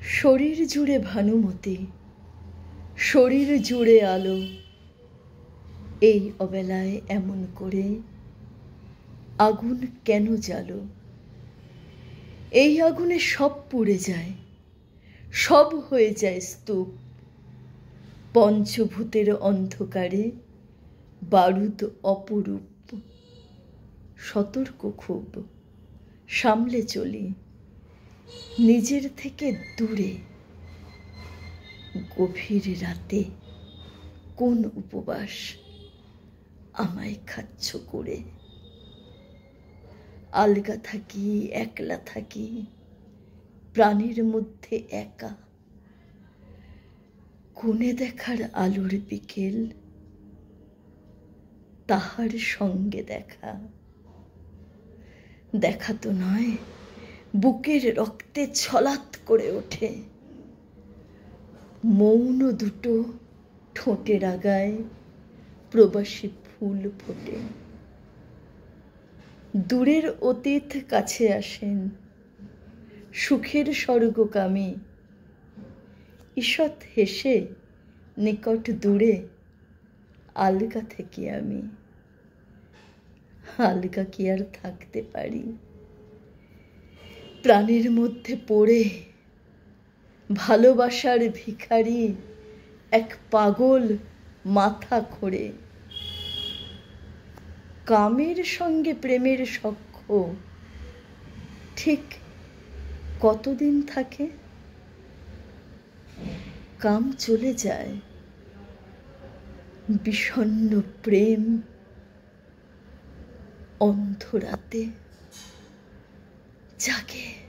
শরীর জুড়ে ভানুমতি, শরীর জুড়ে আলো। এই অবেলায় এমন করে আগুন কেন জ্বালো? এই আগুনে সব পুড়ে যায়, সব হয়ে যায় স্তূপ। পঞ্চভূতের অন্ধকারে বারুদ অপরূপ। সতর্ক খুব, সামলে চলি নিজের থেকে দূরে। গভীর রাতে কোন উপবাস আমায় খাচ্ছ করে? আলগা থাকি, একলা থাকি, প্রাণের মধ্যে একা। কোণে দেখার আলোর বিকেল, তাহার সঙ্গে দেখা। দেখা তো নয়, বুকের রক্তে ছলাৎ করে ওঠে। মৌন দুটো ঠোঁটের আগায় প্রবাসী ফুল ফোটে। দূরের অতীত কাছে আসেন, সুখের স্বর্গকামী। ঈষৎ হেসে নিকট দূরে আলগা থেকে আমি। আলগা কি আর থাকতে পারি? প্রাণের মধ্যে পড়ে ভালোবাসার ভিখারি এক পাগল মাথা খোঁড়ে। কামের সঙ্গে প্রেমের সখ্য ঠিক কতদিন থাকে? কাম চলে যায়, বিষণ্ণ প্রেম অন্ধরাতে জাগে।